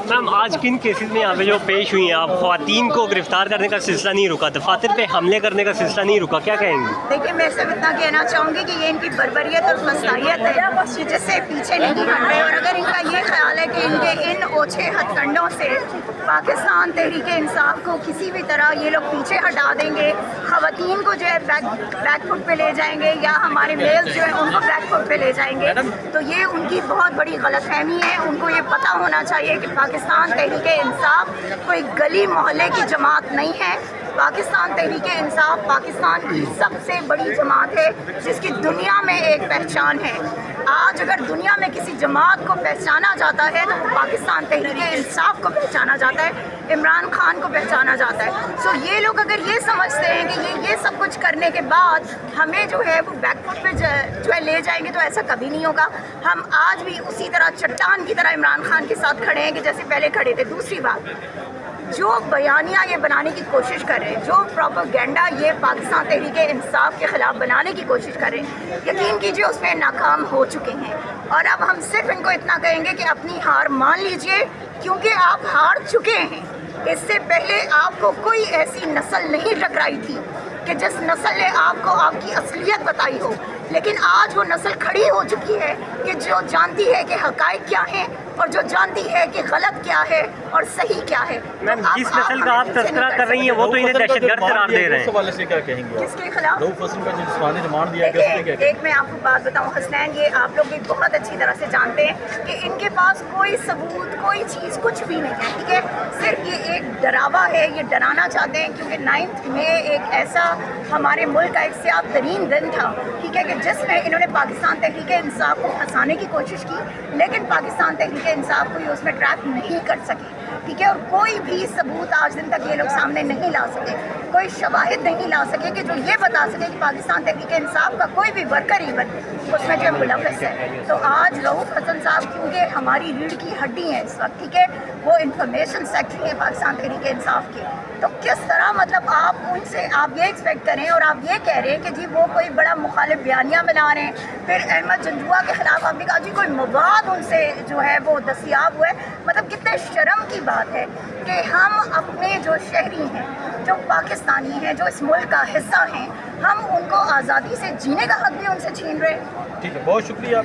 میم آج کن کیسز میں یہاں پہ جو پیش ہوئی ہیں آپ خواتین کو گرفتار کرنے کا سلسلہ نہیں رکا، دفاتر پہ حملے کرنے کا سلسلہ نہیں رکا، کیا کہیں گے؟ دیکھیں میں صرف اتنا کہنا چاہوں گی کہ یہ ان کی بربریت اور فسائیت ہے جس سے پیچھے نہیں ہٹ رہے، اور اگر ان کا یہ خیال ہے کہ ان کے ان اوچھے ہتھ کنڈوں سے پاکستان تحریک انصاف کو کسی بھی طرح یہ لوگ پیچھے ہٹا دیں گے، خواتین کو جو ہے بیک فٹ پہ لے جائیں گے یا ہمارے میلز جو ہیں ان کو بیک فٹ پہ لے جائیں گے، تو یہ ان کی بہت بڑی غلط فہمی ہے۔ ان کو یہ پتہ ہونا چاہیے کہ پاکستان تحریک انصاف کوئی گلی محلے کی جماعت نہیں ہے۔ پاکستان تحریک انصاف پاکستان کی سب سے بڑی جماعت ہے جس کی دنیا میں ایک پہچان ہے۔ آج اگر دنیا میں کسی جماعت کو پہچانا جاتا ہے تو وہ پاکستان تحریک انصاف کو پہچانا جاتا ہے، عمران خان کو پہچانا جاتا ہے۔ سو یہ لوگ اگر یہ سمجھتے ہیں کہ یہ سب کچھ کرنے کے بعد ہمیں جو ہے وہ بیک فٹ پہ جو ہے لے جائیں گے، تو ایسا کبھی نہیں ہوگا۔ ہم آج بھی اسی طرح چٹان کی طرح عمران خان کے ساتھ کھڑے ہیں کہ جیسے پہلے کھڑے تھے۔ دوسری بات، جو بیانیہ یہ بنانے کی کوشش کر رہے ہیں، جو پروپیگنڈا یہ پاکستان تحریک انصاف کے خلاف بنانے کی کوشش کر رہے ہیں، یقین کیجئے اس میں ناکام ہو چکے ہیں۔ اور اب ہم صرف ان کو اتنا کہیں گے کہ اپنی ہار مان لیجئے، کیونکہ آپ ہار چکے ہیں۔ اس سے پہلے آپ کو کوئی ایسی نسل نہیں ٹکرائی تھی کہ جس نسل نے آپ کو آپ کی اصلیت بتائی ہو، لیکن آج وہ نسل کھڑی ہو چکی ہے کہ جو جانتی ہے کہ حقائق کیا ہیں اور جو جانتی ہے کہ غلط کیا ہے اور صحیح کیا ہے۔ میم جس نسل کا آپ تذکرہ کر رہی ہیں وہ تو انہیں دہشت گرد قرار دے رہے ہیں، اس حوالے سے کیا کہیں گے؟ کس کے خلاف؟ رؤف حسن کا جو جسمانی ریمانڈ دیا گیا اس پہ کیا کہیں گے؟ ایک میں آپ کو بات بتاؤں حسنین، یہ آپ لوگ بھی بہت اچھی طرح سے جانتے ہیں کہ ان کے پاس کوئی ثبوت، کوئی چیز کچھ بھی نہیں ہے، ٹھیک ہے؟ صرف یہ ایک ڈراوا ہے، یہ ڈرانا چاہتے ہیں کیونکہ 9 میں ایک ایسا ہمارے ملک کا ایک سیاہ ترین دن تھا، ٹھیک ہے، کہ جس میں انہوں نے پاکستان تحریک انصاف کو پھنسانے کی کوشش کی، لیکن پاکستان تحریک انصاف کو یہ اس میں ٹریک نہیں کر سکے، ٹھیک ہے؟ اور کوئی بھی ثبوت آج دن تک یہ لوگ سامنے نہیں لا سکے، کوئی شواہد نہیں لا سکے کہ جو یہ بتا سکے کہ پاکستان تحریک انصاف کا کوئی بھی ورکر ایون اس میں جو ملوث ہے۔ تو آج رؤف حسن صاحب کیونکہ ہماری ریڑھ کی ہڈی ہیں اس وقت، ٹھیک ہے، وہ انفارمیشن سیکٹری ہے پاکستان تحریک انصاف کے، تو کس طرح مطلب آپ ان سے آپ یہ ایکسپیکٹ کریں اور آپ یہ کہہ رہے ہیں کہ جی وہ کوئی بڑا مخالف بیانیہ بنا رہے ہیں، پھر احمد جنجوعہ کے خلاف آپ نے کہا جی کوئی مواد ان سے جو ہے وہ دستیاب ہوا ہے۔ مطلب کتنے شرم کی بات ہے کہ ہم اپنے جو شہری ہیں، جو پاکستانی ہیں، جو اس ملک کا حصہ ہیں، ہم ان کو آزادی سے جینے کا حق بھی ان سے چھین رہے ہیں۔ ٹھیک ہے، بہت شکریہ۔